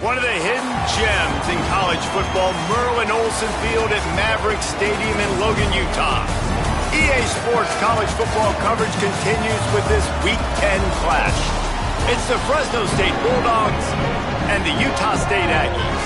One of the hidden gems in college football, Merlin Olsen Field at Maverick Stadium in Logan, Utah. EA Sports college football coverage continues with this Week 10 clash. It's the Fresno State Bulldogs and the Utah State Aggies.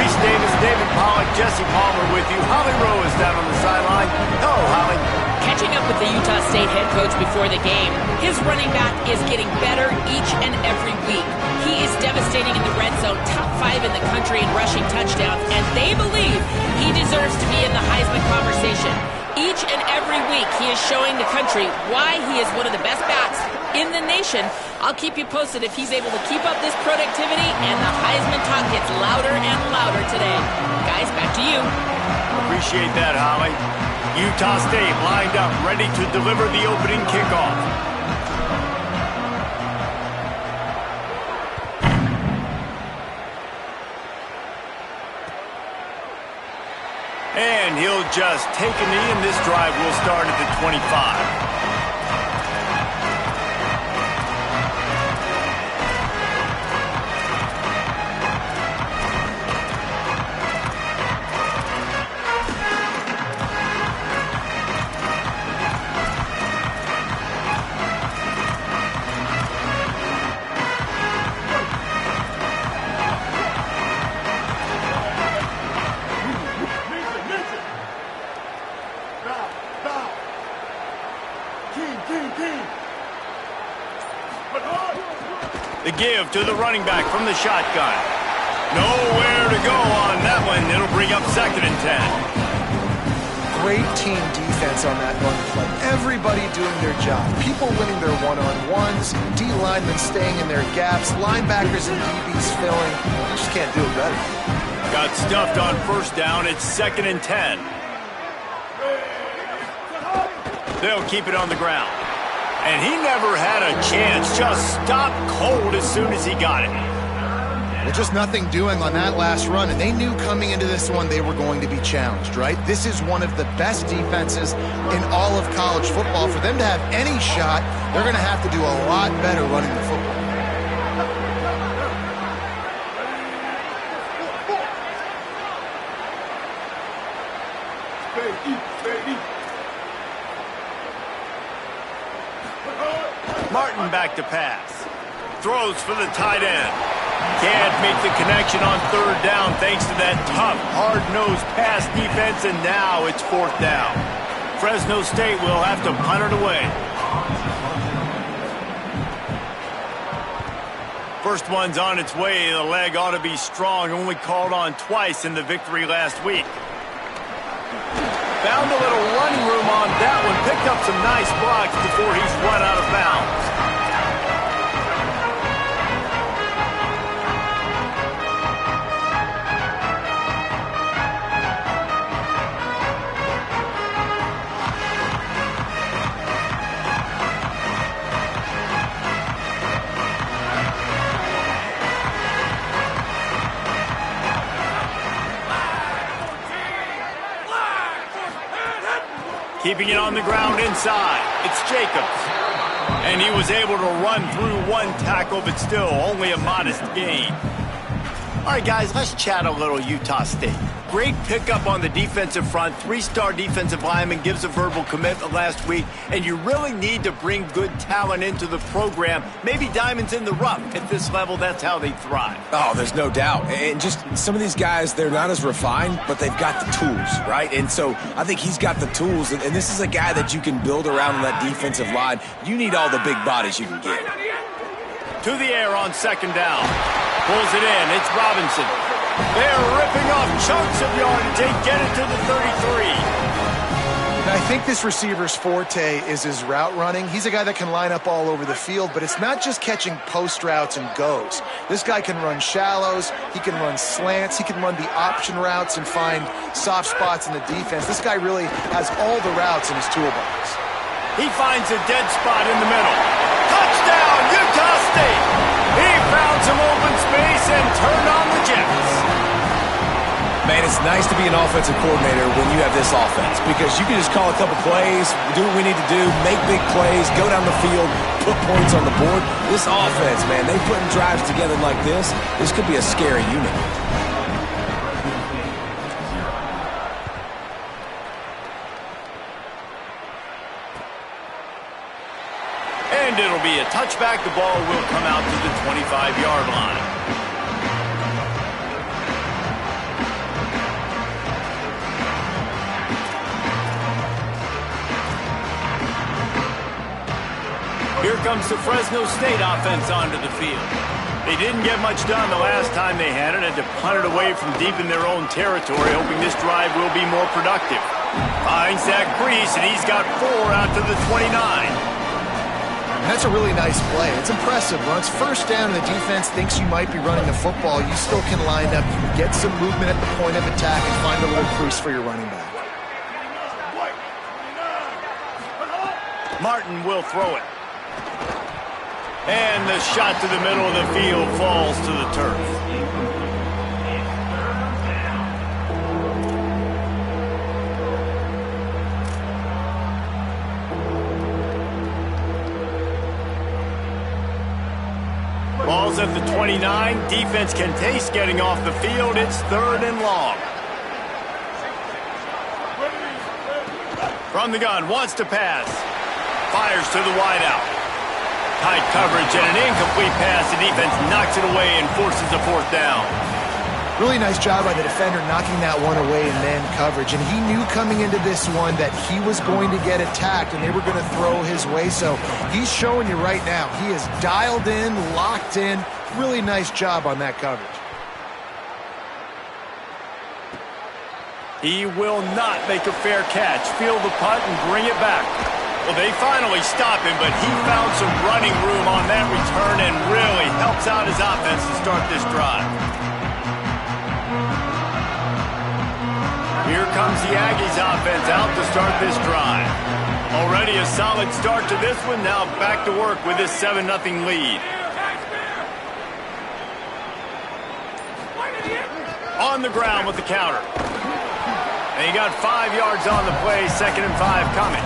Reese Davis, David Pollack, Jesse Palmer with you. Holly Rowe is down on the sideline. Hello, Holly. Catching up with the Utah State head coach before the game, his running back is getting better each and every week. He is devastating in the red zone, top 5 in the country in rushing touchdowns, and they believe he deserves to be in the Heisman conversation. Each and every week, he is showing the country why he is one of the best backs in the nation. I'll keep you posted if he's able to keep up this productivity, and the Heisman talk gets louder and louder today. Guys, back to you. Appreciate that, Holly. Utah State lined up, ready to deliver the opening kickoff. And he'll just take a knee, and this drive will start at the 25. The give to the running back from the shotgun. Nowhere to go on that one. It'll bring up 2nd and 10. Great team defense on that run play. Everybody doing their job. People winning their one-on-ones, D linemen staying in their gaps, linebackers and DBs filling. You just can't do it better. Got stuffed on 1st down. It's 2nd and 10. They'll keep it on the ground. And he never had a chance. Just stopped cold as soon as he got it. Well, just nothing doing on that last run, and they knew coming into this one they were going to be challenged, right? This is one of the best defenses in all of college football. For them to have any shot, they're going to have to do a lot better running the football. Martin back to pass. Throws for the tight end. Can't make the connection on 3rd down thanks to that tough, hard-nosed pass defense, and now it's 4th down. Fresno State will have to punt it away. First one's on its way. The leg ought to be strong. Only called on twice in the victory last week. Found a little running room on that one. Picked up some nice blocks before he's run out of bounds. Keeping it on the ground inside. It's Jacobs. And he was able to run through 1 tackle, but still only a modest gain. All right, guys, let's chat a little Utah State. Great pickup on the defensive front. 3-star defensive lineman gives a verbal commitment last week, and you really need to bring good talent into the program. Maybe diamonds in the rough. At this level, that's how they thrive. Oh, there's no doubt. And just some of these guys, they're not as refined, but they've got the tools, right? And so I think he's got the tools, and this is a guy that you can build around on that defensive line. You need all the big bodies you can get. To the air on 2nd down. Pulls it in. It's Robinson. They're ripping off chunks of yardage. They get it to the 33. Now, I think this receiver's forte is his route running. He's a guy that can line up all over the field, but it's not just catching post routes and goes. This guy can run shallows. He can run slants. He can run the option routes and find soft spots in the defense. This guy really has all the routes in his toolbox. He finds a dead spot in the middle. Touchdown, Utah State! He found some open space and turned on the Jets. Man, it's nice to be an offensive coordinator when you have this offense because you can just call a couple plays, do what we need to do, make big plays, go down the field, put points on the board. This offense, man, they putting drives together like this could be a scary unit. And it'll be a touchback. The ball will come out to the 25-yard line. Here comes the Fresno State offense onto the field. They didn't get much done the last time they had it, had to punt it away from deep in their own territory, hoping this drive will be more productive. Finds that crease, and he's got 4 out to the 29. That's a really nice play. It's impressive. When it's first down and the defense thinks you might be running the football, you still can line up, you can get some movement at the point of attack and find a little crease for your running back. Martin will throw it. And the shot to the middle of the field falls to the turf. Ball's at the 29. Defense can taste getting off the field. It's 3rd and long. From the gun, wants to pass. Fires to the wideout. Tight coverage and an incomplete pass. The defense knocks it away and forces a 4th down. Really nice job by the defender knocking that one away in man coverage. And he knew coming into this one that he was going to get attacked and they were going to throw his way. So he's showing you right now. He is dialed in, locked in. Really nice job on that coverage. He will not make a fair catch. Field the punt and bring it back. Well, they finally stop him, but he found some running room on that return and really helps out his offense to start this drive. Here comes the Aggies offense out to start this drive. Already a solid start to this one. Now back to work with this 7-0 lead. On the ground with the counter. And he got 5 yards on the play, 2nd and 5 coming.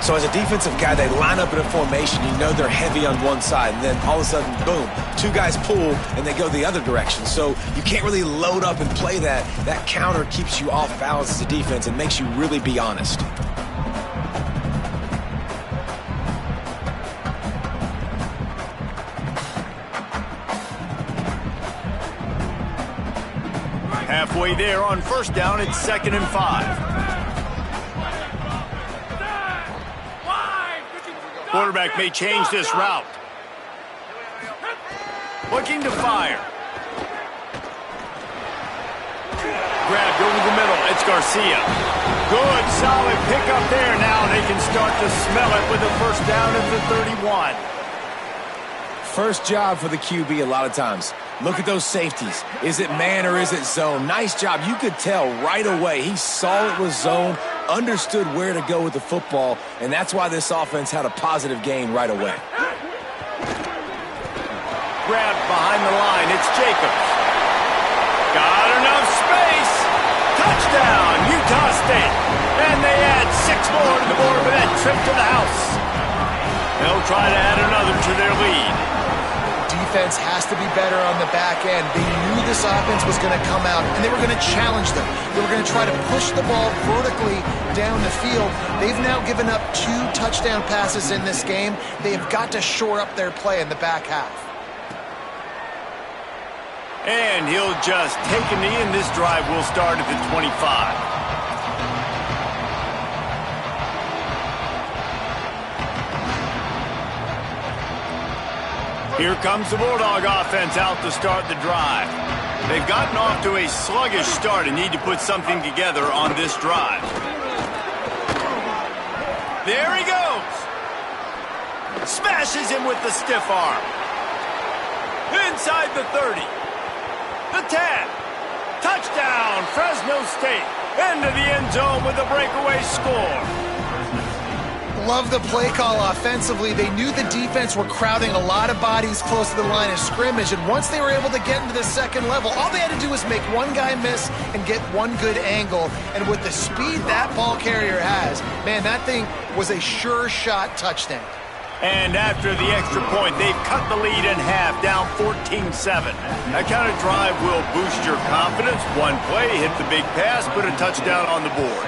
So as a defensive guy, they line up in a formation. You know they're heavy on one side, and then all of a sudden, boom, 2 guys pull, and they go the other direction. So you can't really load up and play that. That counter keeps you off balance as a defense and makes you really be honest. Halfway there on 1st down, it's 2nd and 5. Quarterback may change this route. Looking to fire. Grabbed over the middle. It's Garcia. Good, solid pickup there. Now they can start to smell it with a 1st down at the 31. First job for the QB a lot of times. Look at those safeties. Is it man or is it zone? Nice job. You could tell right away. He saw it was zone, understood where to go with the football, and that's why this offense had a positive gain right away. Grabbed behind the line. It's Jacobs. Got enough space. Touchdown, Utah State. And they add 6 more to the board with that trip to the house. They'll try to add another to their lead. Defense has to be better on the back end. They knew this offense was going to come out, and they were going to challenge them. They were going to try to push the ball vertically down the field. They've now given up 2 touchdown passes in this game. They have got to shore up their play in the back half. And he'll just take a knee, and this drive will start at the 25. Here comes the Bulldog offense out to start the drive. They've gotten off to a sluggish start and need to put something together on this drive. There he goes. Smashes him with the stiff arm. Inside the 30. The 10. Touchdown, Fresno State. Into the end zone with a breakaway score. Love the play call offensively. They knew the defense were crowding a lot of bodies close to the line of scrimmage, and once they were able to get into the second level, all they had to do was make one guy miss and get one good angle. And with the speed that ball carrier has, man, that thing was a sure shot touchdown. And after the extra point, they've cut the lead in half, down 14-7. That kind of drive will boost your confidence. One play, hit the big pass, put a touchdown on the board.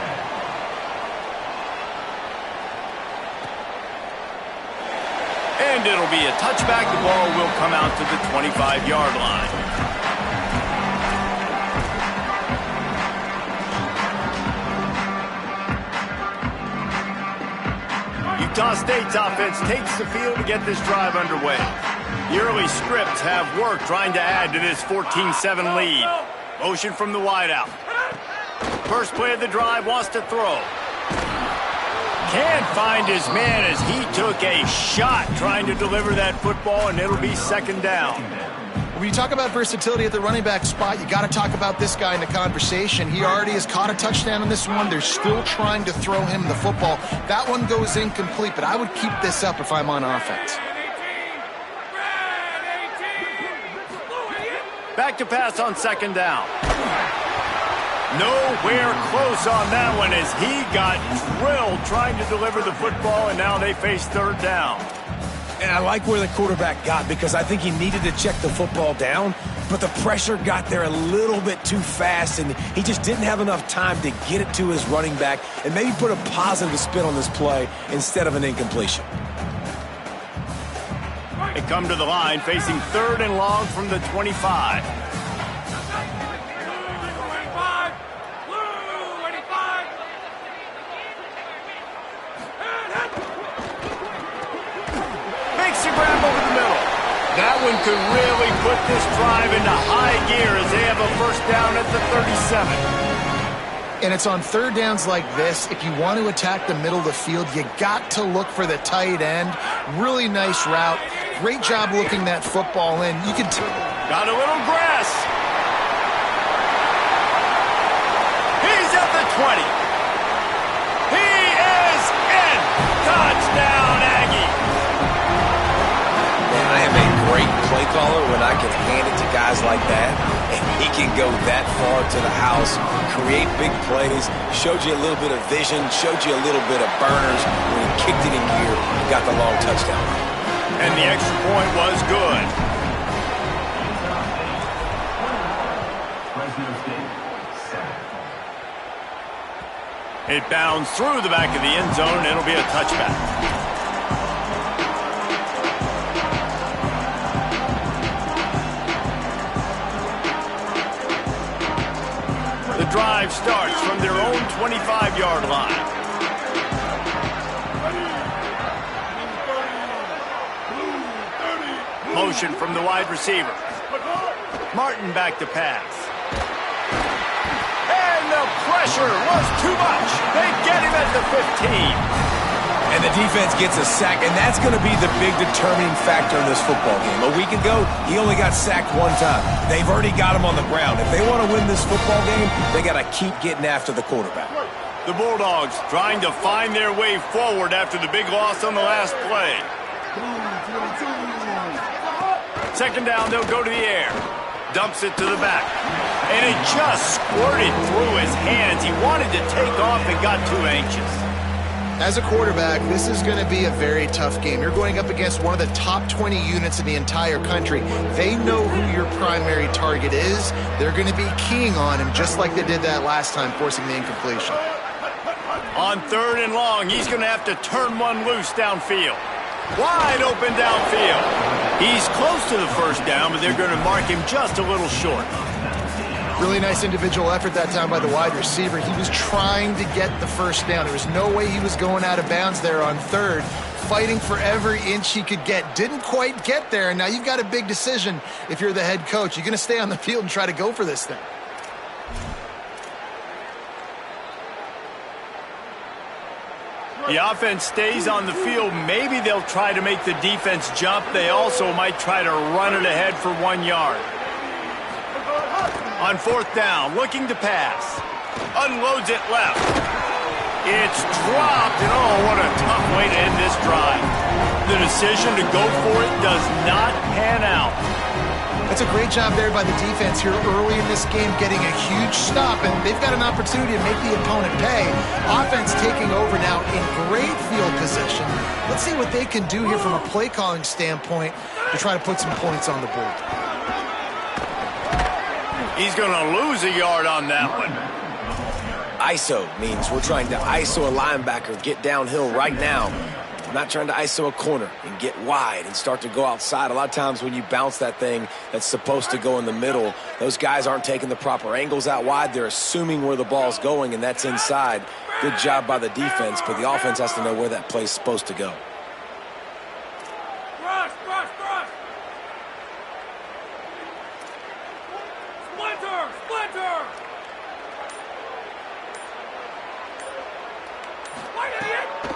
And it'll be a touchback. The ball will come out to the 25-yard line. Utah State's offense takes the field to get this drive underway. The early scripts have worked trying to add to this 14-7 lead. Motion from the wideout. First play of the drive, wants to throw. Can't find his man as he took a shot trying to deliver that football, and it'll be second down. When you talk about versatility at the running back spot, you got to talk about this guy in the conversation. He already has caught a touchdown on this one. They're still trying to throw him the football. That one goes incomplete, but I would keep this up if I'm on offense. Back to pass on second down. Nowhere close on that one as he got drilled trying to deliver the football, and now they face third down. And I like where the quarterback got, because I think he needed to check the football down, but the pressure got there a little bit too fast, and he just didn't have enough time to get it to his running back and maybe put a positive spin on this play instead of an incompletion. They come to the line facing third and long from the 25. That one could really put this drive into high gear as they have a first down at the 37. And it's on third downs like this, if you want to attack the middle of the field, you got to look for the tight end. Really nice route. Great job looking that football in. You can got a little grass. He's at the 20. He is in. Touchdown, Aggie. Man, I am a great play caller when I can hand it to guys like that, and he can go that far to the house, create big plays, showed you a little bit of vision, showed you a little bit of burners. When he kicked it in gear, he got the long touchdown. And the extra point was good. It bounds through the back of the end zone, and it'll be a touchback. The drive starts from their own 25-yard line. Motion from the wide receiver. Martin back to pass. And the pressure was too much. They get him at the 15. And the defense gets a sack, and that's going to be the big determining factor in this football game. A week ago, he only got sacked one time. They've already got him on the ground. If they want to win this football game, they got to keep getting after the quarterback. The Bulldogs trying to find their way forward after the big loss on the last play. Second down, they'll go to the air. Dumps it to the back. And it just squirted through his hands. He wanted to take off and got too anxious. As a quarterback, this is going to be a very tough game. You're going up against one of the top 20 units in the entire country. They know who your primary target is. They're going to be keying on him just like they did that last time, forcing the incompletion. On third and long, he's going to have to turn one loose downfield. Wide open downfield. He's close to the first down, but they're going to mark him just a little short. Really nice individual effort that time by the wide receiver. He was trying to get the first down. There was no way he was going out of bounds there on third. Fighting for every inch he could get. Didn't quite get there, and now you've got a big decision if you're the head coach. You're going to stay on the field and try to go for this thing. The offense stays on the field. Maybe they'll try to make the defense jump. They also might try to run it ahead for 1 yard. On fourth down, looking to pass. Unloads it left. It's dropped, and oh, what a tough way decision to go for it does not pan out. That's a great job there by the defense here early in this game, getting a huge stop, and they've got an opportunity to make the opponent pay. Offense taking over now in great field position. Let's see what they can do here from a play calling standpoint to try to put some points on the board. He's going to lose a yard on that one. ISO means we're trying to ISO a linebacker, get downhill right now. We're not trying to ISO a corner and get wide and start to go outside. A lot of times when you bounce that thing that's supposed to go in the middle, those guys aren't taking the proper angles out wide. They're assuming where the ball's going, and that's inside. Good job by the defense, but the offense has to know where that play's supposed to go. Rush, rush, rush! Splinter, splinter!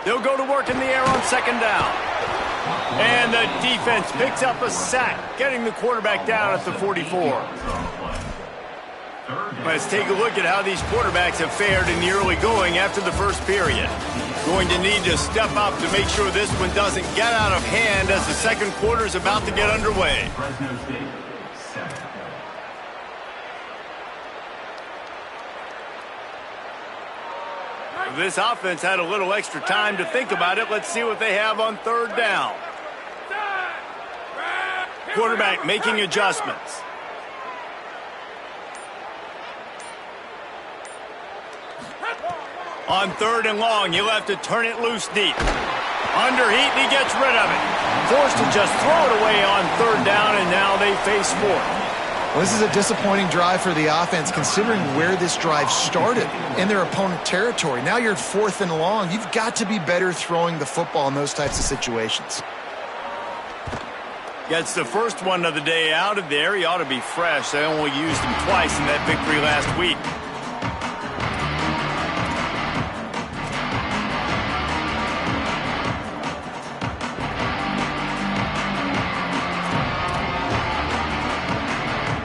They'll go to work in the air on second down. And the defense picks up a sack, getting the quarterback down at the 44. Let's take a look at how these quarterbacks have fared in the early going after the first period. Going to need to step up to make sure this one doesn't get out of hand as the second quarter is about to get underway. This offense had a little extra time to think about it. Let's see what they have on third down. Quarterback making adjustments. On third and long, you'll have to turn it loose deep. Under heat, and he gets rid of it. Forced to just throw it away on third down, and now they face fourth. Well, this is a disappointing drive for the offense, considering where this drive started in their opponent territory. Now you're at fourth and long. You've got to be better throwing the football in those types of situations. Gets the first one of the day out of there. He ought to be fresh. They only used him twice in that victory last week.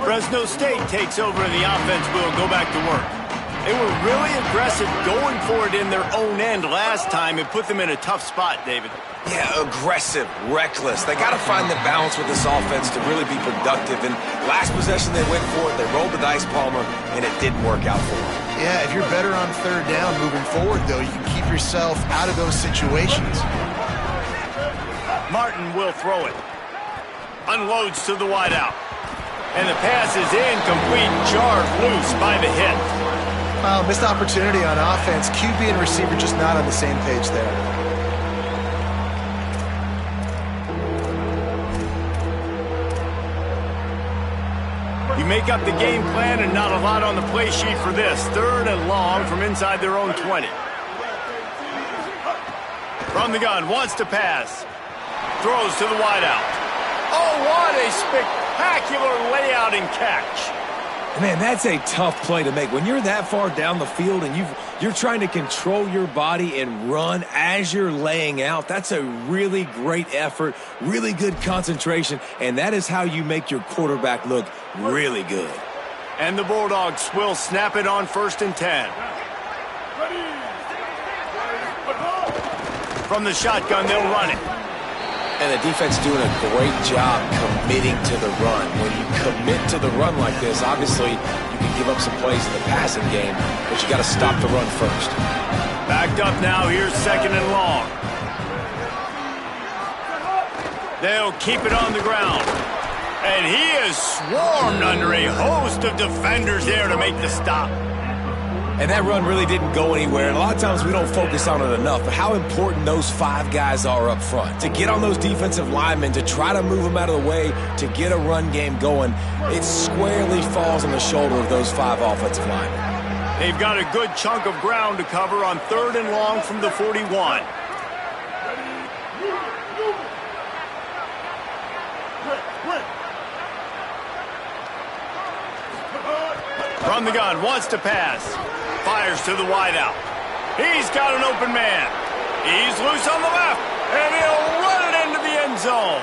Fresno State takes over and the offense will go back to work. They were really aggressive going for it in their own end last time. It put them in a tough spot, David. Yeah, aggressive, reckless. They got to find the balance with this offense to really be productive. And last possession they went for it, they rolled the dice, Palmer, and it didn't work out for them. Yeah, if you're better on third down moving forward, though, you can keep yourself out of those situations. Martin will throw it. Unloads to the wideout. And the pass is incomplete, jarred loose by the hit. Missed opportunity on offense. QB and receiver just not on the same page there. You make up the game plan and not a lot on the play sheet for this. Third and long from inside their own 20. From the gun, wants to pass. Throws to the wideout. Oh, what a spectacular layout and catch. Man, that's a tough play to make. When you're that far down the field and you're trying to control your body and run as you're laying out, that's a really great effort, really good concentration, and that is how you make your quarterback look really good. And the Bulldogs will snap it on 1st and 10. From the shotgun, they'll run it. And the defense doing a great job committing to the run. When you commit to the run like this, obviously you can give up some plays in the passing game, but you got to stop the run first. Backed up now, here's 2nd and long. They'll keep it on the ground. And he is swarmed under a host of defenders there to make the stop. And that run really didn't go anywhere. And a lot of times we don't focus on it enough, but how important those 5 guys are up front. To get on those defensive linemen, to try to move them out of the way, to get a run game going, it squarely falls on the shoulder of those 5 offensive linemen. They've got a good chunk of ground to cover on 3rd and long from the 41. From the gun, wants to pass. Fires to the wideout. He's got an open man. He's loose on the left, and he'll run it into the end zone.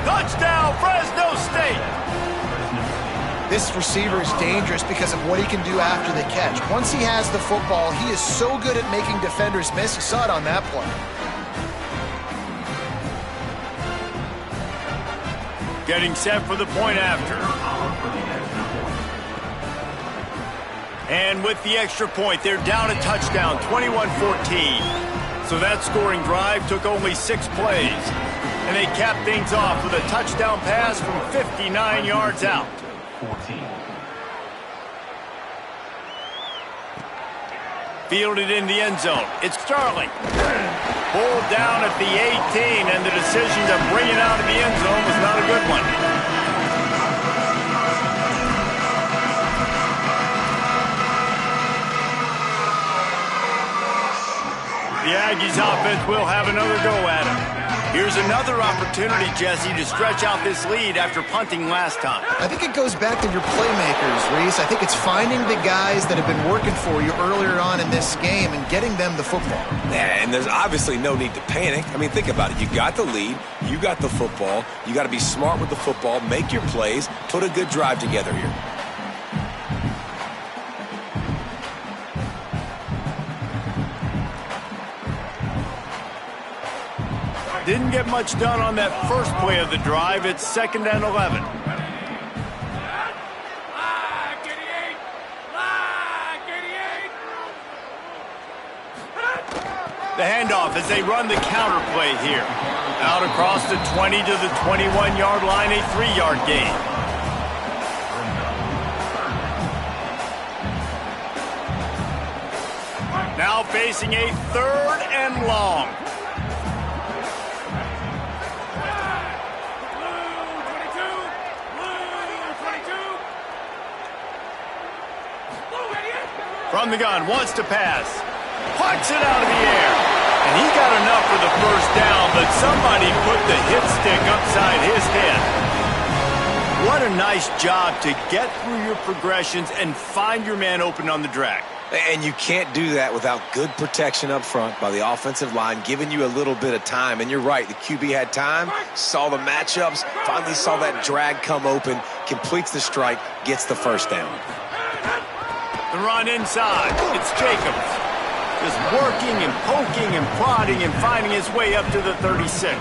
Touchdown, Fresno State. This receiver is dangerous because of what he can do after the catch. Once he has the football, he is so good at making defenders miss. You saw it on that play. Getting set for the point after. And with the extra point, they're down a touchdown, 21-14. So that scoring drive took only 6 plays. And they capped things off with a touchdown pass from 59 yards out. 14. Fielded in the end zone. It's Sterling. Pulled down at the 18, and the decision to bring it out of the end zone was not a good one. The Aggies offense will have another go at it. Here's another opportunity, Jesse, to stretch out this lead after punting last time. I think it goes back to your playmakers, Reese. I think it's finding the guys that have been working for you earlier on in this game and getting them the football. Yeah, and there's obviously no need to panic. I mean, think about it. You got the lead. You got the football. You got to be smart with the football, make your plays, put a good drive together here. Didn't get much done on that first play of the drive. It's 2nd and 11. The handoff as they run the counter play here. Out across the 20 to the 21-yard line, a 3-yard gain. Now facing a 3rd and long. From the gun, wants to pass. Puts it out of the air. And he got enough for the first down, but somebody put the hit stick upside his head. What a nice job to get through your progressions and find your man open on the drag. And you can't do that without good protection up front by the offensive line, giving you a little bit of time. And you're right, the QB had time, saw the matchups, finally saw that drag come open, completes the strike, gets the first down. The run inside. It's Jacobs. Just working and poking and prodding and finding his way up to the 36.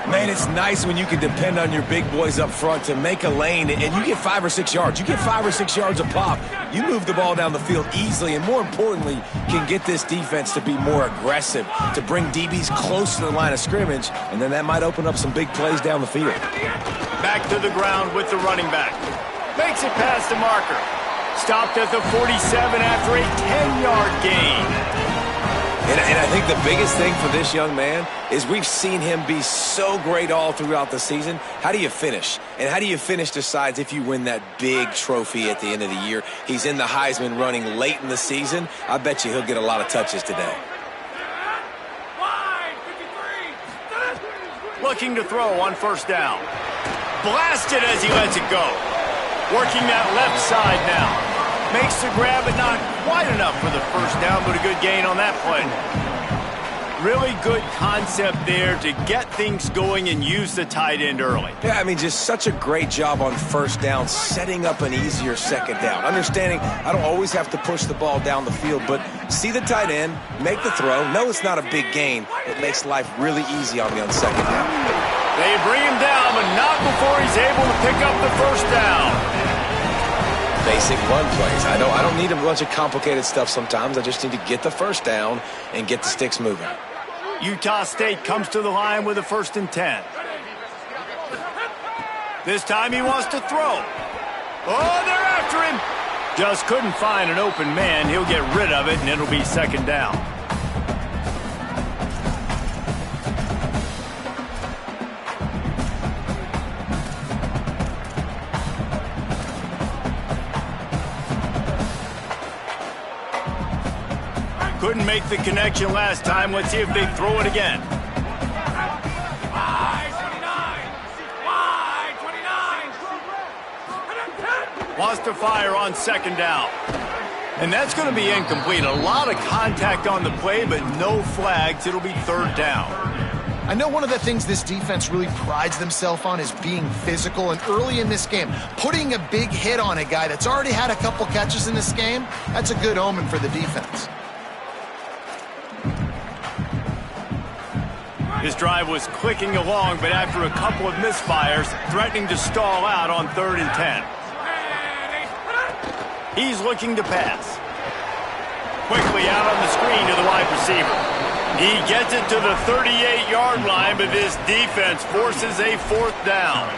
Man, it's nice when you can depend on your big boys up front to make a lane, and you get 5 or 6 yards. You get 5 or 6 yards a pop. You move the ball down the field easily, and more importantly, can get this defense to be more aggressive, to bring DBs close to the line of scrimmage, and then that might open up some big plays down the field. Back to the ground with the running back. Makes it past the marker. Stopped at the 47 after a 10-yard gain. And I think the biggest thing for this young man is we've seen him be so great all throughout the season. How do you finish? And how do you finish decides if you win that big trophy at the end of the year. He's in the Heisman running late in the season. I bet you he'll get a lot of touches today. Looking to throw on first down. Blasted as he lets it go. Working that left side now. Makes the grab, but not quite enough for the first down, but a good gain on that play. Really good concept there to get things going and use the tight end early. Yeah, I mean, just such a great job on first down, setting up an easier second down. Understanding I don't always have to push the ball down the field, but see the tight end, make the throw. No, it's not a big gain. It makes life really easy on me on second down. They bring him down, but not before he's able to pick up the first down. Basic run plays. I don't need a bunch of complicated stuff sometimes. I just need to get the first down and get the sticks moving. Utah State comes to the line with a 1st and 10. This time he wants to throw. Oh, they're after him. Just couldn't find an open man. He'll get rid of it, and it'll be 2nd down. Couldn't make the connection last time. Let's see if they throw it again. Wants to fire on 2nd down. And that's going to be incomplete. A lot of contact on the play, but no flags. It'll be 3rd down. I know one of the things this defense really prides themselves on is being physical, and early in this game, putting a big hit on a guy that's already had a couple catches in this game, that's a good omen for the defense. His drive was clicking along, but after a couple of misfires, threatening to stall out on 3rd and 10. He's looking to pass. Quickly out on the screen to the wide receiver. He gets it to the 38-yard line, but this defense forces a 4th down.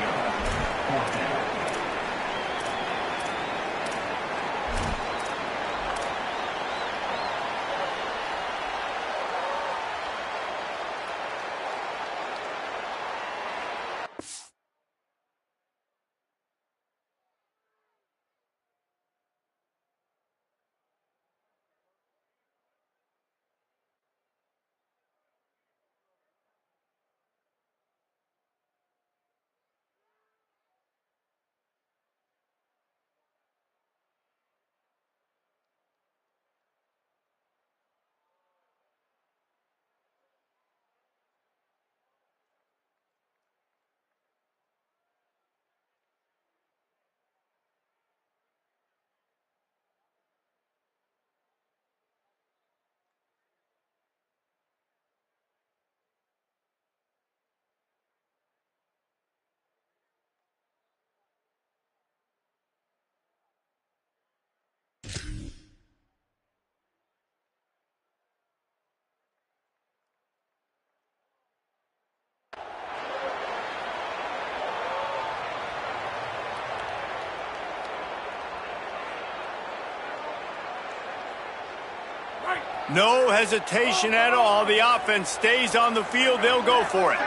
No hesitation at all. The offense stays on the field. They'll go for it.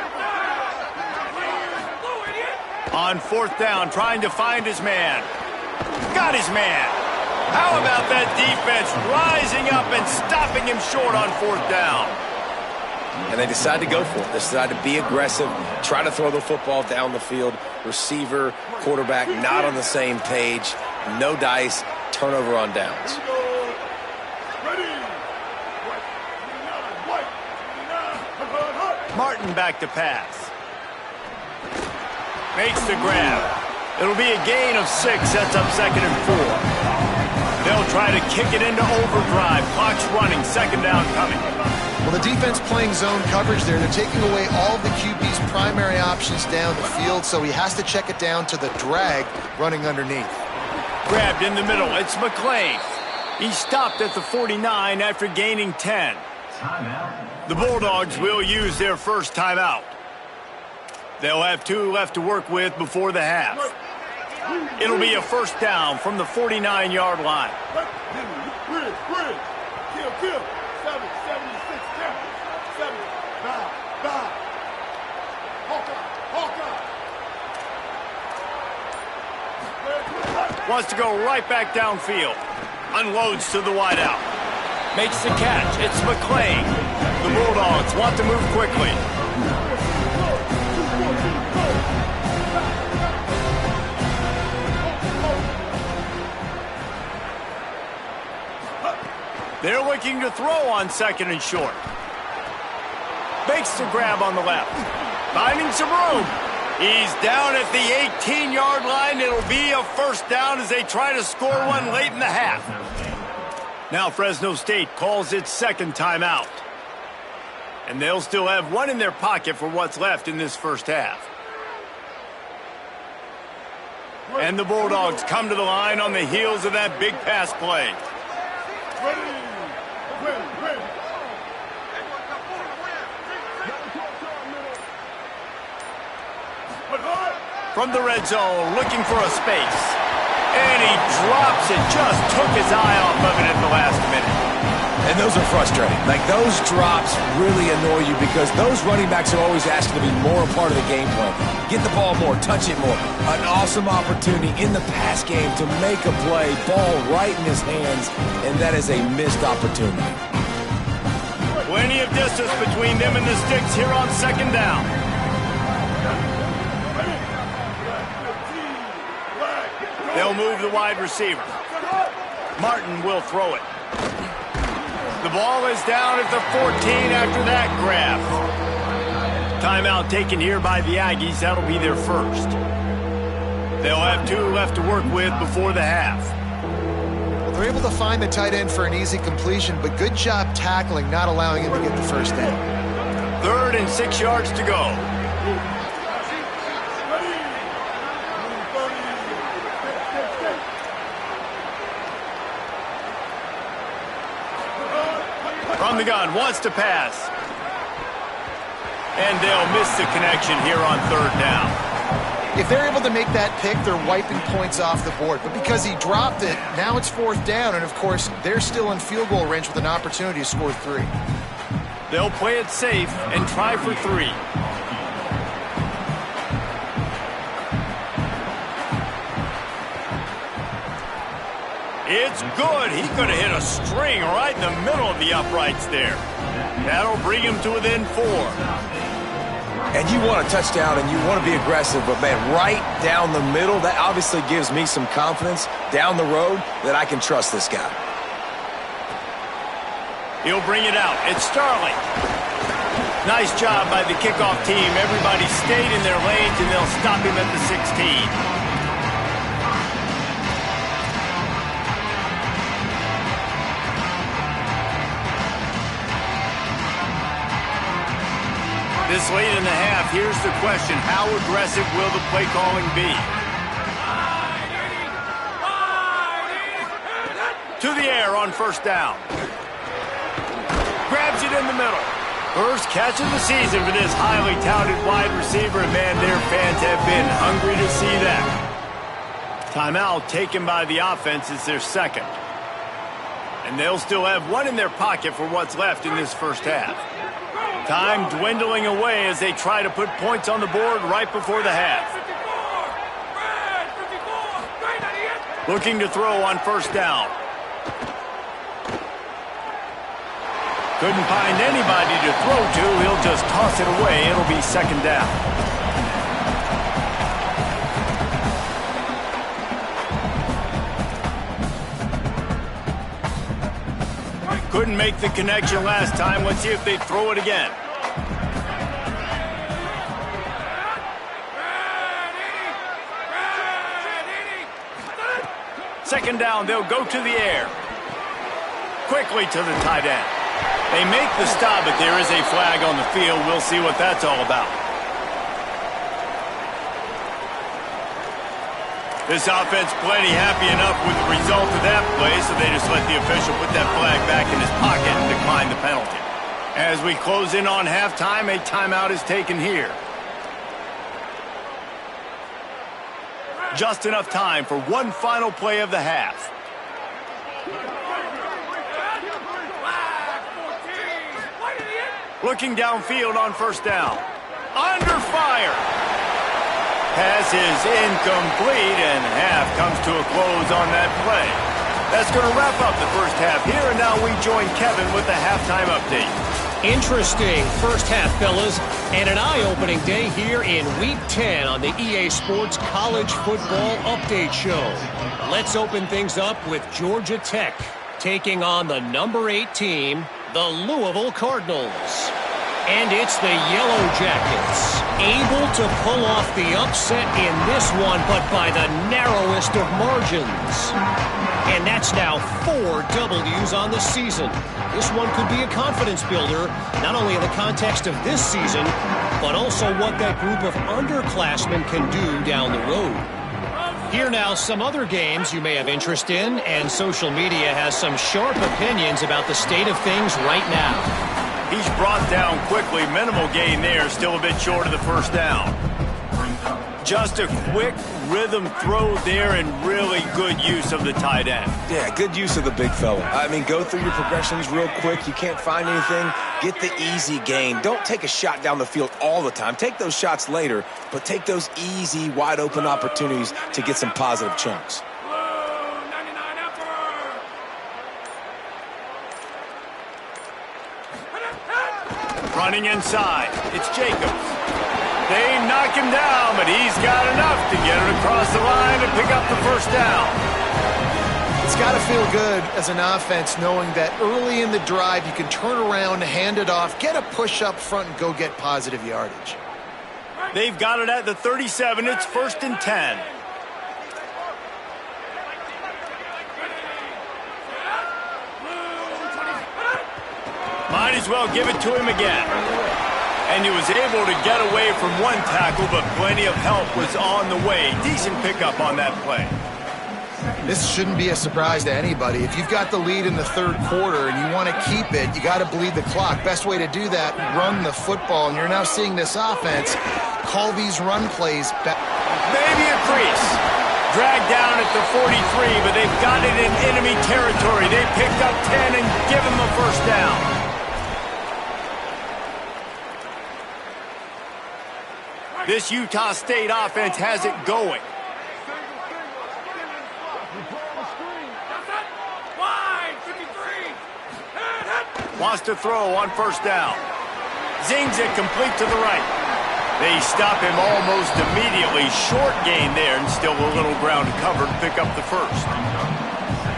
On 4th down, trying to find his man. Got his man. How about that defense rising up and stopping him short on 4th down? And they decide to go for it. They decide to be aggressive, try to throw the football down the field. Receiver, quarterback, not on the same page. No dice, turnover on downs. Martin back to pass. Makes the grab. It'll be a gain of 6, sets up 2nd and 4. They'll try to kick it into overdrive. Clock's running, 2nd down coming. Well, the defense playing zone coverage there. They're taking away all of the QB's primary options down the field, so he has to check it down to the drag running underneath. Grabbed in the middle. It's McClain. He stopped at the 49 after gaining 10. The Bulldogs will use their first timeout. They'll have 2 left to work with before the half. It'll be a 1st down from the 49-yard line. Wants to go right back downfield. Unloads to the wideout. Makes the catch. It's McClain. The Bulldogs want to move quickly. They're looking to throw on 2nd and short. Makes the grab on the left. Finding some room. He's down at the 18-yard line. It'll be a 1st down as they try to score one late in the half. Now Fresno State calls its 2nd timeout. And they'll still have 1 in their pocket for what's left in this 1st half. And the Bulldogs come to the line on the heels of that big pass play. From the red zone, looking for a space. And he drops it, just took his eye off of it at the last minute. And those are frustrating. Like, those drops really annoy you because those running backs are always asking to be more a part of the game plan. Get the ball more, touch it more. An awesome opportunity in the pass game to make a play, ball right in his hands, and that is a missed opportunity. Plenty of distance between them and the sticks here on 2nd down. They'll move the wide receiver. Martin will throw it. The ball is down at the 14 after that grab. Timeout taken here by the Aggies. That'll be their 1st. They'll have 2 left to work with before the half. Well, they're able to find the tight end for an easy completion, but good job tackling, not allowing him to get the 1st down. 3rd and 6 yards to go. From the gun, wants to pass. And they'll miss the connection here on 3rd down. If they're able to make that pick, they're wiping points off the board. But because he dropped it, now it's 4th down. And, of course, they're still in field goal range with an opportunity to score 3. They'll play it safe and try for 3. It's good. He could have hit a string right in the middle of the uprights there. That'll bring him to within 4. And you want a touchdown and you want to be aggressive, but, man, right down the middle, that obviously gives me some confidence down the road that I can trust this guy. He'll bring it out. It's Starling. Nice job by the kickoff team. Everybody stayed in their lanes, and they'll stop him at the 16. This late in the half, here's the question. How aggressive will the play calling be? To the air on 1st down. Grabs it in the middle. First catch of the season for this highly touted wide receiver. And, man, their fans have been hungry to see that. Timeout taken by the offense is their 2nd. And they'll still have 1 in their pocket for what's left in this 1st half. Time dwindling away as they try to put points on the board right before the half. Looking to throw on 1st down. Couldn't find anybody to throw to. He'll just toss it away. It'll be 2nd down. Couldn't make the connection last time. Let's see if they throw it again. Second down, they'll go to the air. Quickly to the tight end. They make the stop, but there is a flag on the field. We'll see what that's all about. This offense plenty happy enough with the result of that play, so they just let the official put that flag back in his pocket and decline the penalty. As we close in on halftime, a timeout is taken here. Just enough time for one final play of the half. Looking downfield on 1st down. Under fire. Pass is incomplete, and half comes to a close on that play. That's going to wrap up the 1st half here, and now we join Kevin with the halftime update. Interesting 1st half, fellas, and an eye-opening day here in Week 10 on the EA Sports College Football Update Show. Let's open things up with Georgia Tech taking on the number 8 team, the Louisville Cardinals. And it's the Yellow Jackets, able to pull off the upset in this one, but by the narrowest of margins. And that's now 4 W's on the season. This one could be a confidence builder, not only in the context of this season, but also what that group of underclassmen can do down the road. Here now, some other games you may have interest in, and social media has some sharp opinions about the state of things right now. He's brought down quickly. Minimal gain there. Still a bit short of the 1st down. Just a quick rhythm throw there and really good use of the tight end. Yeah, good use of the big fella. I mean, go through your progressions real quick. You can't find anything. Get the easy gain. Don't take a shot down the field all the time. Take those shots later, but take those easy, wide-open opportunities to get some positive chunks. Running inside, it's Jacobs. They knock him down, but he's got enough to get it across the line and pick up the 1st down. It's got to feel good as an offense knowing that early in the drive you can turn around, hand it off, get a push up front, and go get positive yardage. They've got it at the 37. It's 1st and 10. Might as well give it to him again. And he was able to get away from one tackle, but plenty of help was on the way. Decent pickup on that play. This shouldn't be a surprise to anybody. If you've got the lead in the third quarter and you want to keep it, you got to bleed the clock. Best way to do that, run the football. And you're now seeing this offense call these run plays back. Maybe a crease. Dragged down at the 43, but they've got it in enemy territory. They picked up 10 and give him a first down. This Utah State offense has it going. Wants to throw on first down. Zings it complete to the right. They stop him almost immediately. Short gain there, and still a little ground to cover to pick up the first.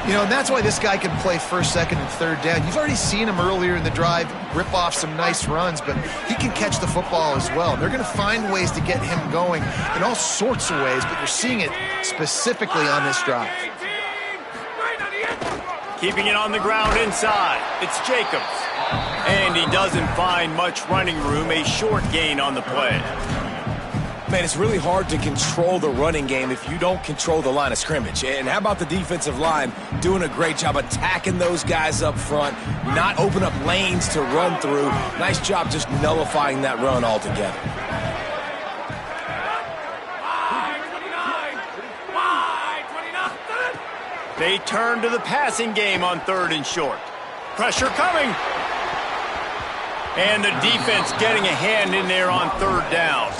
You know, and that's why this guy can play first, second, and third down. You've already seen him earlier in the drive rip off some nice runs, but he can catch the football as well. They're going to find ways to get him going in all sorts of ways, but you're seeing it specifically on this drive. Keeping it on the ground inside. It's Jacobs. And he doesn't find much running room. A short gain on the play. Man, it's really hard to control the running game if you don't control the line of scrimmage. And how about the defensive line doing a great job attacking those guys up front, not open up lanes to run through. Nice job just nullifying that run altogether. They turn to the passing game on third and short. Pressure coming. And the defense getting a hand in there on third down.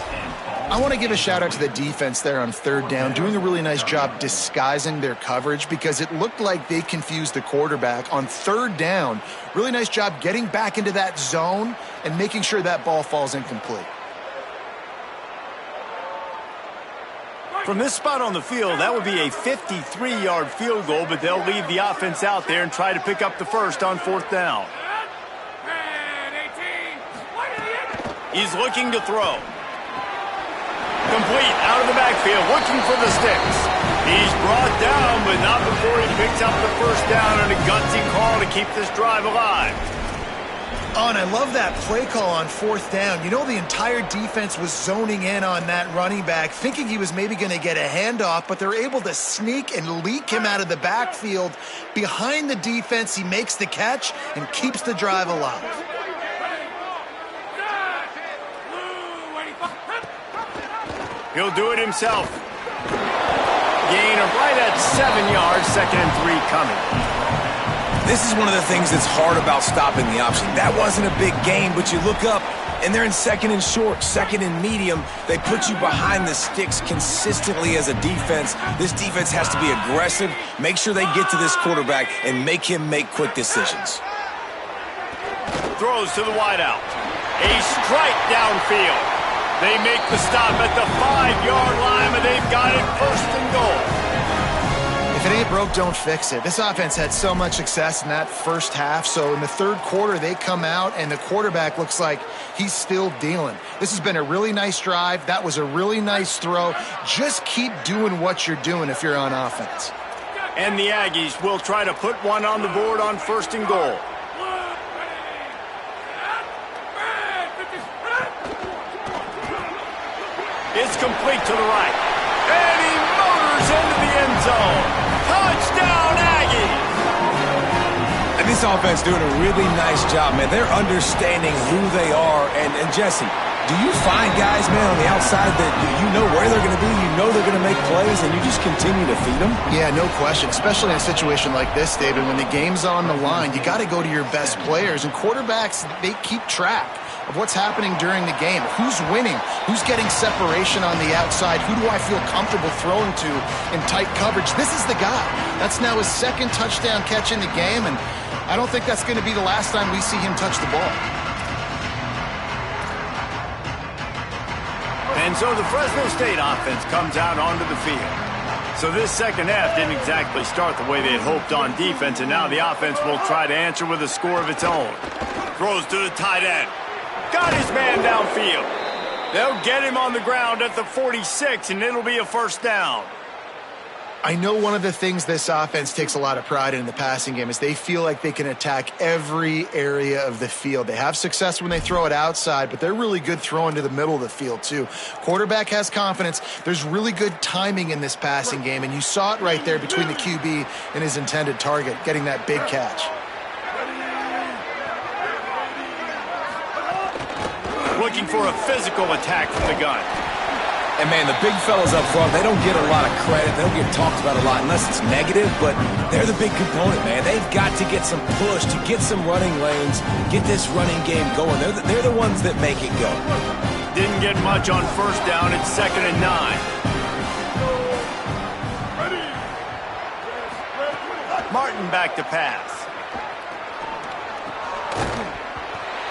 I want to give a shout out to the defense there on third down, doing a really nice job disguising their coverage because it looked like they confused the quarterback on third down. Really nice job getting back into that zone and making sure that ball falls incomplete. From this spot on the field, that would be a 53-yard field goal, but they'll leave the offense out there and try to pick up the first on fourth down. He's looking to throw. Complete out of the backfield, looking for the sticks. He's brought down, but not before he picks up the first down and a gutsy call to keep this drive alive. Oh, and I love that play call on fourth down. You know, the entire defense was zoning in on that running back, thinking he was maybe going to get a handoff, but they're able to sneak and leak him out of the backfield. Behind the defense, he makes the catch and keeps the drive alive. He'll do it himself. Gain of right at 7 yards, 2nd and 3 coming. This is one of the things that's hard about stopping the option. That wasn't a big gain, but you look up, and they're in 2nd and short, 2nd and medium. They put you behind the sticks consistently as a defense. This defense has to be aggressive, make sure they get to this quarterback, and make him make quick decisions. Throws to the wideout. A strike downfield. They make the stop at the 5-yard line, but they've got it 1st and goal. If it ain't broke, don't fix it. This offense had so much success in that first half, so in the third quarter, they come out, and the quarterback looks like he's still dealing. This has been a really nice drive. That was a really nice throw. Just keep doing what you're doing if you're on offense. And the Aggies will try to put one on the board on 1st and goal. It's complete to the right. And he motors into the end zone. Touchdown, Aggies! And this offense doing a really nice job, man. They're understanding who they are. And Jesse, do you find guys, man, on the outside that you know where they're going to be, you know they're going to make plays, and you just continue to feed them? Yeah, no question, especially in a situation like this, David. When the game's on the line, you got to go to your best players. And quarterbacks, they keep track of what's happening during the game. Who's winning? Who's getting separation on the outside? Who do I feel comfortable throwing to in tight coverage? This is the guy. That's now his 2nd touchdown catch in the game, and I don't think that's going to be the last time we see him touch the ball. And so the Fresno State offense comes out onto the field. So this second half didn't exactly start the way they had hoped on defense, and now the offense will try to answer with a score of its own. Throws to the tight end. Got his man downfield. They'll get him on the ground at the 46, and it'll be a first down. I know one of the things this offense takes a lot of pride in the passing game is they feel like they can attack every area of the field. They have success when they throw it outside, but they're really good throwing to the middle of the field too. Quarterback has confidence. There's really good timing in this passing game, and you saw it right there between the QB and his intended target, getting that big catch. Looking for a physical attack from the gun. And, man, the big fellas up front, they don't get a lot of credit. They don't get talked about a lot unless it's negative, but they're the big component, man. They've got to get some push, to get some running lanes, get this running game going. They're the ones that make it go. Didn't get much on first down. It's 2nd and 9. Martin back to pass.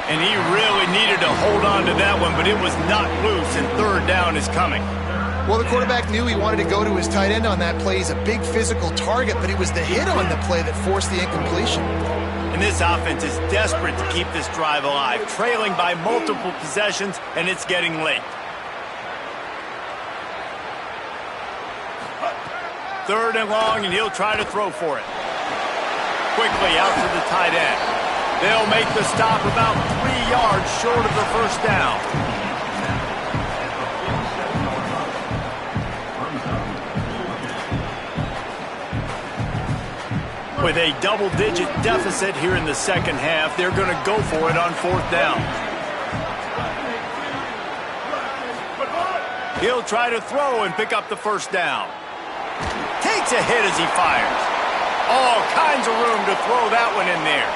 And he really needed to hold on to that one, but it was not loose, and 3rd down is coming. Well, the quarterback knew he wanted to go to his tight end on that play. He's a big physical target, but it was the hit on the play that forced the incompletion. And this offense is desperate to keep this drive alive, trailing by multiple possessions, and it's getting late. 3rd and long, and he'll try to throw for it. Quickly out to the tight end. They'll make the stop about 3 yards short of the first down. With a double-digit deficit here in the second half, they're going to go for it on 4th down. He'll try to throw and pick up the first down. Takes a hit as he fires. All kinds of room to throw that one in there.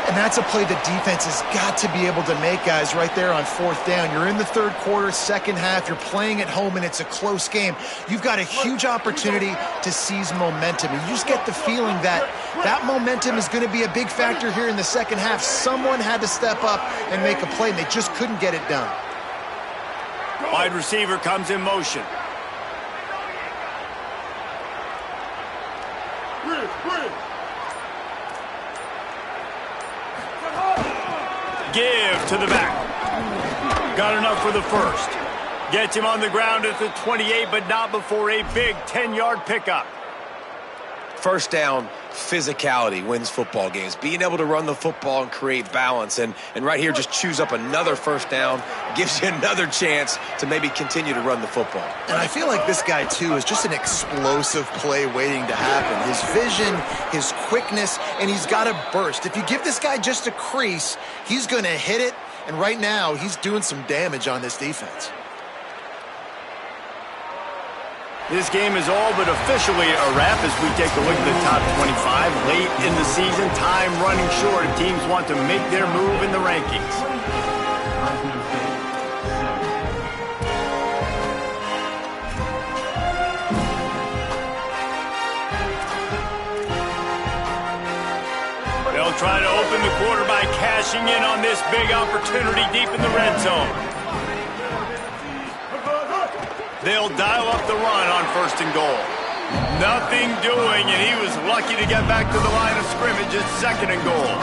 And that's a play the defense has got to be able to make, guys, right there on 4th down. You're in the 3rd quarter, second half. You're playing at home, and it's a close game. You've got a huge opportunity to seize momentum. And you just get the feeling that that momentum is going to be a big factor here in the second half. Someone had to step up and make a play, and they just couldn't get it done. Wide receiver comes in motion. Give to the back. Got enough for the first. Gets him on the ground at the 28, but not before a big 10-yard pickup. First down, physicality wins football games. Being able to run the football and create balance. And right here, just choose up another first down. Gives you another chance to maybe continue to run the football. And I feel like this guy, too, is just an explosive play waiting to happen. His vision, his quickness, and he's got a burst. If you give this guy just a crease, he's going to hit it. And right now, he's doing some damage on this defense. This game is all but officially a wrap as we take a look at the top 25. Late in the season, time running short. Teams want to make their move in the rankings. They'll try to open the quarter by cashing in on this big opportunity deep in the red zone. They'll dial up the run on 1st and goal. Nothing doing, and he was lucky to get back to the line of scrimmage at 2nd and goal.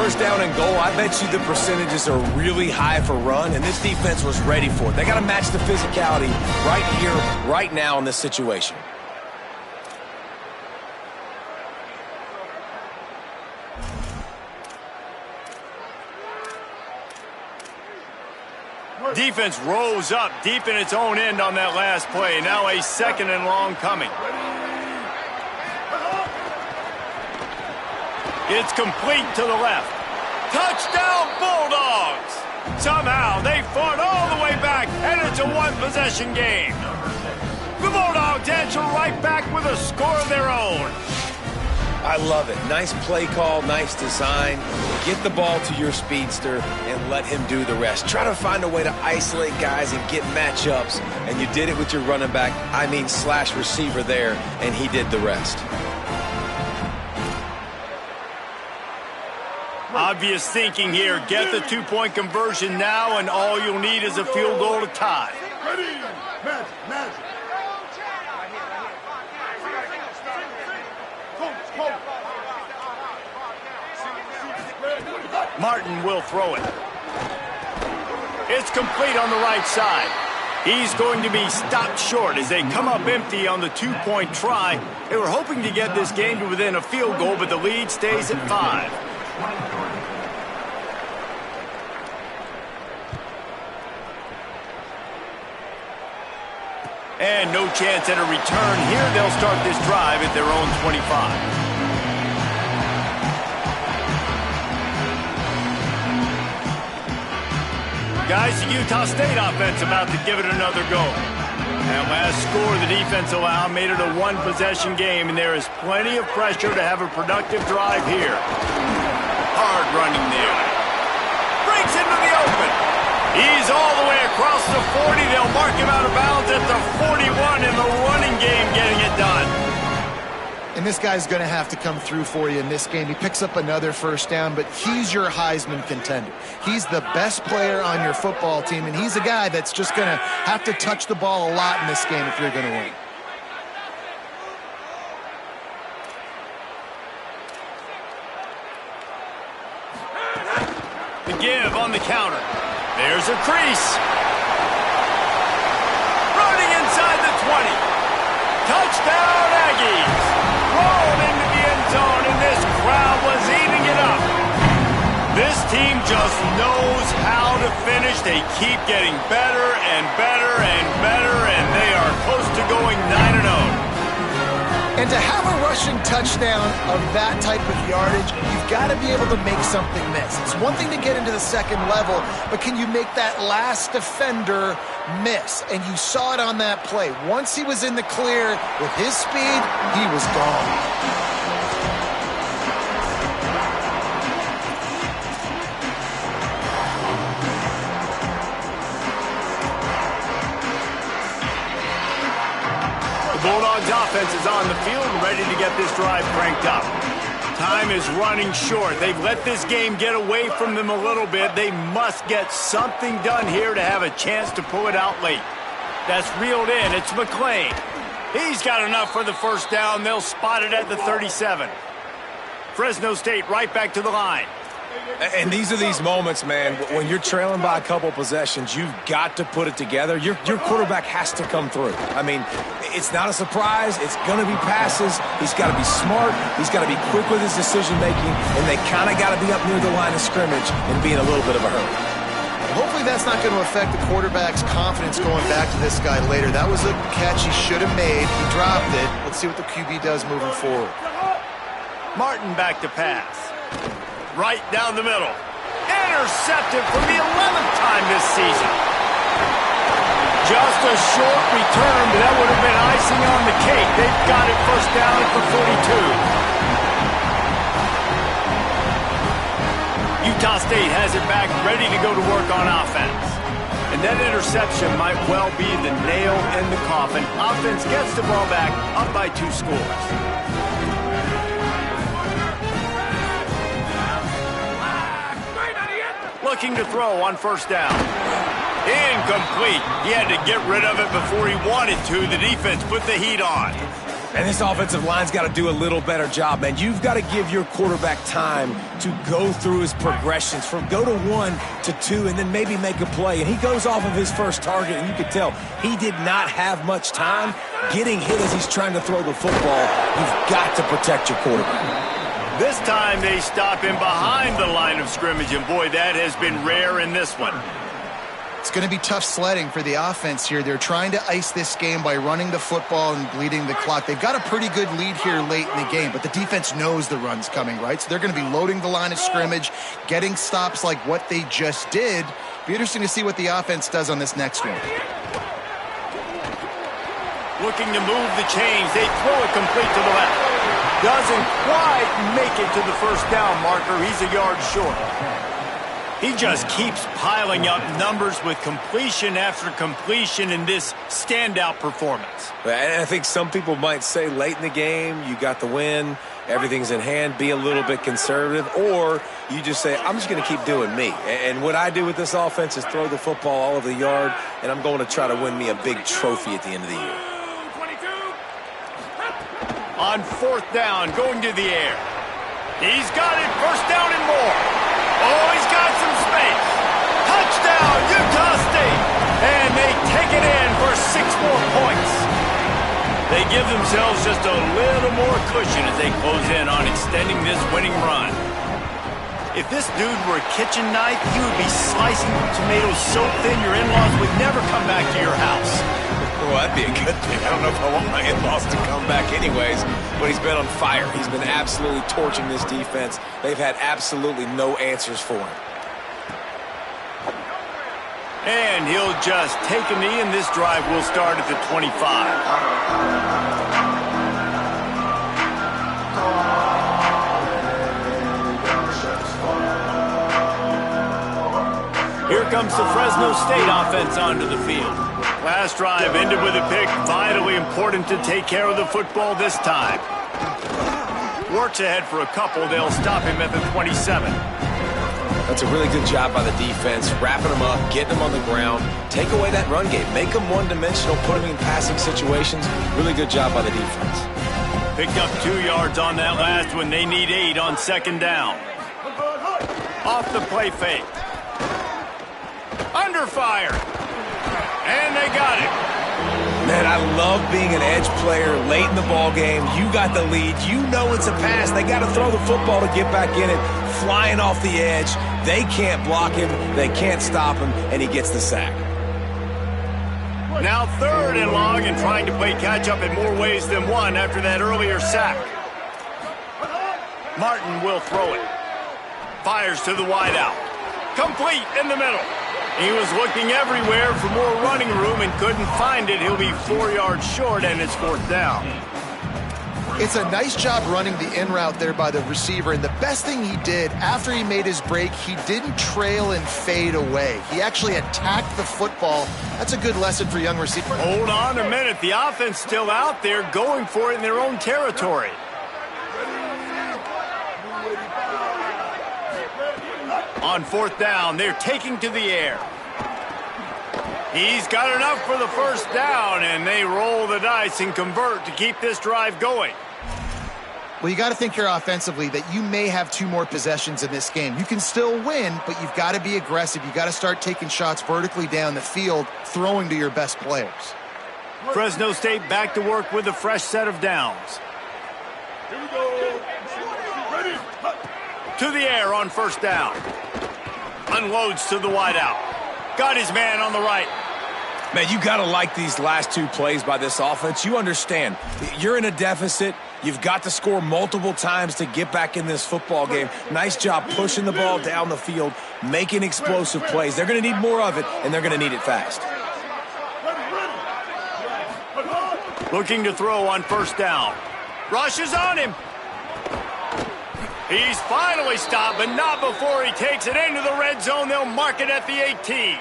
1st down and goal, I bet you the percentages are really high for run, and this defense was ready for it. They got to match the physicality right here, right now in this situation. Defense rose up deep in its own end on that last play. Now a 2nd and long coming. It's complete to the left. Touchdown, Bulldogs! Somehow they fought all the way back, and it's a one-possession game. The Bulldogs answer right back with a score of their own. I love it. Nice play call, nice design. Get the ball to your speedster and let him do the rest. Try to find a way to isolate guys and get matchups, and you did it with your running back, slash receiver there, and he did the rest. Obvious thinking here. Get the 2-point conversion now, and all you'll need is a field goal to tie. Ready, magic. Martin will throw it. It's complete on the right side. He's going to be stopped short as they come up empty on the two-point try. They were hoping to get this game to within a field goal, but the lead stays at 5. And no chance at a return here. They'll start this drive at their own 25. Guys, the Utah State offense about to give it another go. And last score the defense allowed made it a one-possession game, and there is plenty of pressure to have a productive drive here. Hard running there. Breaks into the open. He's all the way across the 40. They'll mark him out of bounds at the 41 in the running game, getting it done. And this guy's going to have to come through for you in this game. He picks up another first down, but he's your Heisman contender. He's the best player on your football team, and he's a guy that's just going to have to touch the ball a lot in this game if you're going to win. The give on the counter. There's a crease. Running inside the 20. Touchdown, Aggies. Rolled into the end zone, and this crowd was eating it up. This team just knows how to finish. They keep getting better and better and better, and they are close to going 9-0. And to have a rushing touchdown of that type of yardage, you've got to be able to make something miss. It's one thing to get into the second level, but can you make that last defender miss? And you saw it on that play. Once he was in the clear with his speed, he was gone. Bulldogs offense is on the field and ready to get this drive cranked up. Time is running short. They've let this game get away from them a little bit. They must get something done here to have a chance to pull it out late. That's reeled in. It's McClain. He's got enough for the first down. They'll spot it at the 37. Fresno State right back to the line. And these are these moments, man, when you're trailing by a couple possessions, you've got to put it together. Your quarterback has to come through. I mean, it's not a surprise. It's going to be passes. He's got to be smart. He's got to be quick with his decision-making, and they kind of got to be up near the line of scrimmage and be in a little bit of a hurry. Hopefully that's not going to affect the quarterback's confidence going back to this guy later. That was a catch he should have made. He dropped it. Let's see what the QB does moving forward. Martin back to pass. Right down the middle. Intercepted for the 11th time this season. Just a short return, but that would have been icing on the cake. They've got it first down at the 42. Utah State has it back, ready to go to work on offense. And that interception might well be the nail in the coffin. Offense gets the ball back, up by 2 scores. Looking to throw on first down. Incomplete. He had to get rid of it before he wanted to. The defense put the heat on. And this offensive line's got to do a little better job, man. You've got to give your quarterback time to go through his progressions from go to 1 to 2 and then maybe make a play. And he goes off of his first target, and you can tell he did not have much time getting hit as he's trying to throw the football. You've got to protect your quarterback. This time they stop him behind the line of scrimmage, and boy, that has been rare in this one. It's going to be tough sledding for the offense here. They're trying to ice this game by running the football and bleeding the clock. They've got a pretty good lead here late in the game, but the defense knows the run's coming, right? So they're going to be loading the line of scrimmage, getting stops like what they just did. Be interesting to see what the offense does on this next one. Looking to move the chains. They throw it complete to the left. Doesn't quite make it to the first down marker. He's a yard short. He just keeps piling up numbers with completion after completion in this standout performance. And I think some people might say late in the game, you got the win, everything's in hand, be a little bit conservative, or you just say, I'm just going to keep doing me. And what I do with this offense is throw the football all over the yard, and I'm going to try to win me a big trophy at the end of the year. On fourth down, going to the air. He's got it, first down and more. Oh, he's got some space. Touchdown, Utah State. And they take it in. They give themselves just a little more cushion as they close in on extending this winning run. If this dude were a kitchen knife, he would be slicing tomatoes so thin your in-laws would never come back to your house. Well, that'd be a good thing. I don't know if I want my in-laws to come back anyways, but he's been on fire. He's been absolutely torching this defense. They've had absolutely no answers for him. And he'll just take a knee, and this drive will start at the 25. Here comes the Fresno State offense onto the field. Last drive ended with a pick. Vitally important to take care of the football this time. Works ahead for a couple. They'll stop him at the 27. That's a really good job by the defense, wrapping them up, getting them on the ground, take away that run game, make them one-dimensional, put them in passing situations. Really good job by the defense. Picked up 2 yards on that last one. They need 8 on second down. Off the play fake. Under fire. And they got it. Man, I love being an edge player late in the ball game. You got the lead. You know it's a pass. They got to throw the football to get back in it. Flying off the edge. They can't block him. They can't stop him. And he gets the sack. Now 3rd and long and trying to play catch-up in more ways than one after that earlier sack. Martin will throw it. Fires to the wideout. Complete in the middle. He was looking everywhere for more running room and couldn't find it. He'll be 4 yards short, and it's 4th down. It's a nice job running the in route there by the receiver, and the best thing he did after he made his break, he didn't trail and fade away. He actually attacked the football. That's a good lesson for young receivers. Hold on a minute. The offense still out there going for it in their own territory. On 4th down, they're taking to the air. He's got enough for the first down, and they roll the dice and convert to keep this drive going. Well, you got to think here offensively that you may have 2 more possessions in this game. You can still win, but you've got to be aggressive. You got to start taking shots vertically down the field, throwing to your best players. Fresno State back to work with a fresh set of downs. Here we go. Ready. To the air on 1st down. Unloads to the wideout. Got his man on the right. Man, you got to like these last 2 plays by this offense. You understand, you're in a deficit. You've got to score multiple times to get back in this football game. Nice job pushing the ball down the field, making explosive plays. They're going to need more of it, and they're going to need it fast. Looking to throw on 1st down. Rushes on him. He's finally stopped, but not before he takes it into the red zone. They'll mark it at the 18.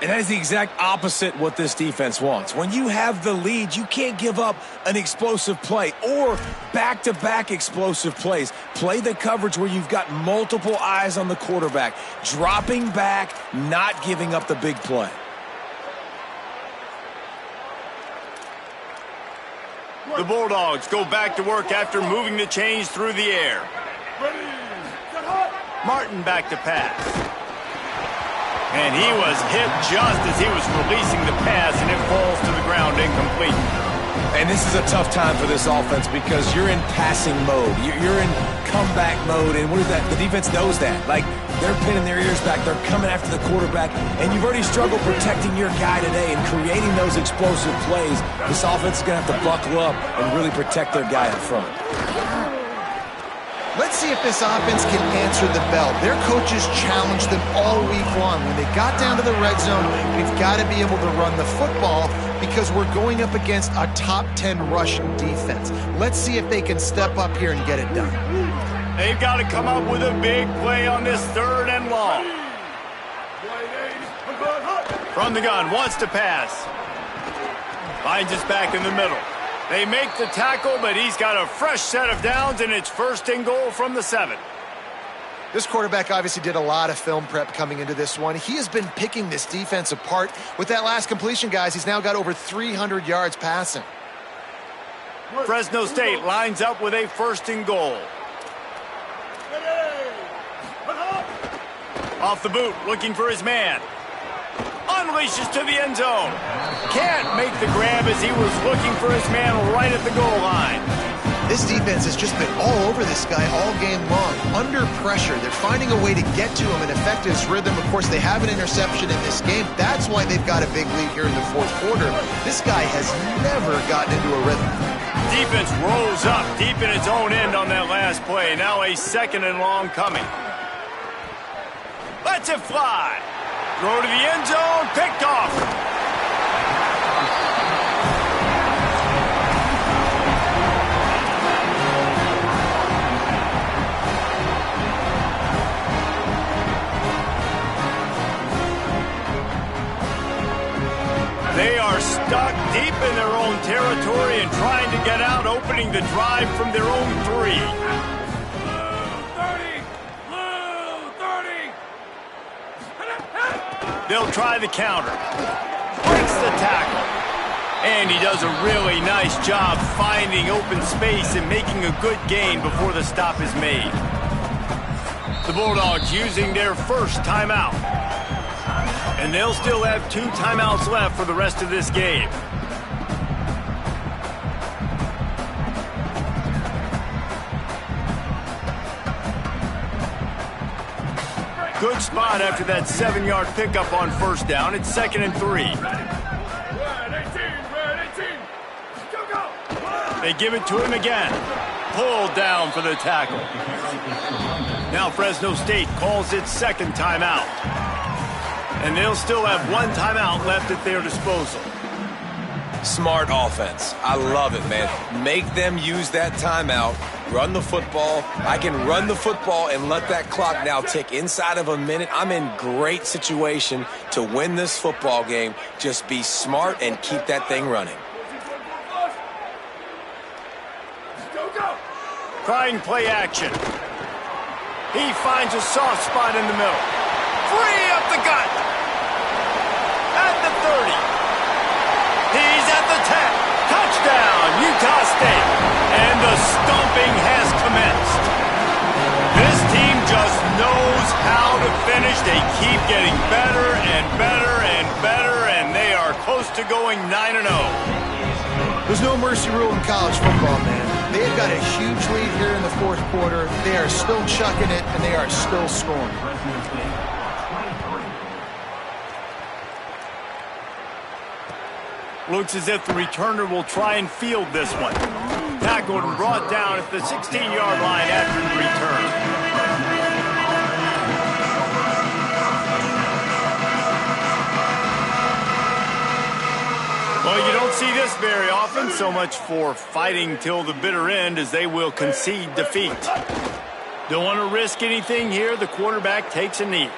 And that is the exact opposite what this defense wants. When you have the lead, you can't give up an explosive play or back-to-back explosive plays. Play the coverage where you've got multiple eyes on the quarterback, dropping back, not giving up the big play. The Bulldogs go back to work after moving the chains through the air. Martin back to pass. And he was hit just as he was releasing the pass, and it falls to the ground incomplete. And this is a tough time for this offense because you're in passing mode. You're in comeback mode, and what is that? The defense knows that. Like, they're pinning their ears back. They're coming after the quarterback, and you've already struggled protecting your guy today and creating those explosive plays. This offense is going to have to buckle up and really protect their guy up front. Let's see if this offense can answer the bell. Their coaches challenged them all week long. When they got down to the red zone, we've got to be able to run the football because we're going up against a top 10 rushing defense. Let's see if they can step up here and get it done. They've got to come up with a big play on this 3rd and long. From the gun, wants to pass. Finds us back in the middle. They make the tackle, but he's got a fresh set of downs, and it's 1st and goal from the 7. This quarterback obviously did a lot of film prep coming into this one. He has been picking this defense apart. With that last completion, guys, he's now got over 300 yards passing. Fresno State lines up with a 1st and goal. Off the boot, looking for his man. unleashes to the end zone. Can't make the grab as he was looking for his man right at the goal line. This defense has just been all over this guy all game long. Under pressure, they're finding a way to get to him and affect his rhythm. Of course, they have an interception in this game. That's why they've got a big lead here in the fourth quarter. This guy has never gotten into a rhythm. Defense rolls up deep in its own end on that last play. Now a 2nd and long coming. Lets it fly. Throw to the end zone. Picked off. They are stuck deep in their own territory and trying to get out, opening the drive from their own 3. They'll try the counter. Breaks the tackle. And he does a really nice job finding open space and making a good gain before the stop is made. The Bulldogs using their first timeout. And they'll still have 2 timeouts left for the rest of this game. Good spot after that 7-yard pickup on first down. It's 2nd and 3. They give it to him again. Pulled down for the tackle. Now Fresno State calls its 2nd timeout. And they'll still have 1 timeout left at their disposal. Smart offense. I love it, man. Make them use that timeout. Run the football. I can run the football and let that clock now tick inside of a minute. I'm in great situation to win this football game. Just be smart and keep that thing running. Trying play action. He finds a soft spot in the middle. Free up the gut. At the 30. He's at the 10. Touchdown, Utah State. And the stomping has commenced. This team just knows how to finish. They keep getting better and better and better, and they are close to going 9-0. There's no mercy rule in college football, man. They've got a huge lead here in the fourth quarter. They are still chucking it, and they are still scoring. Looks as if the returner will try and field this one. Tackled and brought down at the 16-yard line after the return. Well, you don't see this very often. So much for fighting till the bitter end as they will concede defeat. Don't want to risk anything here. The quarterback takes a knee.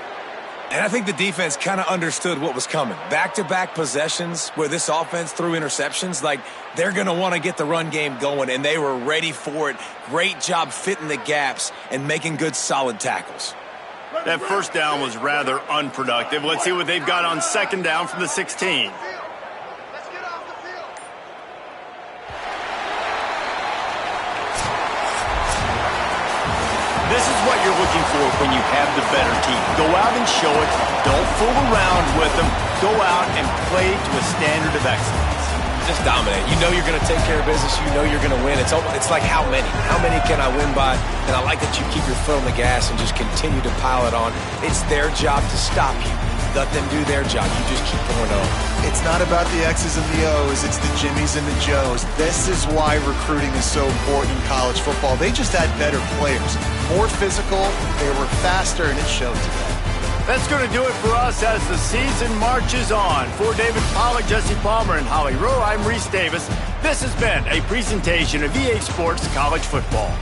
And I think the defense kind of understood what was coming. Back-to-back possessions where this offense threw interceptions, like they're going to want to get the run game going, and they were ready for it. Great job fitting the gaps and making good, solid tackles. That first down was rather unproductive. Let's see what they've got on 2nd down from the 16. This is what you're looking for when you have the better team. Go out and show it. Don't fool around with them. Go out and play to a standard of excellence. Just dominate. You know you're going to take care of business. You know you're going to win. It's like how many? How many can I win by? And I like that you keep your foot on the gas and just continue to pile it on. It's their job to stop you. Let them do their job. You just keep going on. It's not about the X's and the O's. It's the Jimmies and the Joes. This is why recruiting is so important in college football. They just had better players. More physical, they were faster, and it showed today. That's going to do it for us as the season marches on. For David Pollack, Jesse Palmer, and Holly Rowe, I'm Reese Davis. This has been a presentation of EA Sports College Football.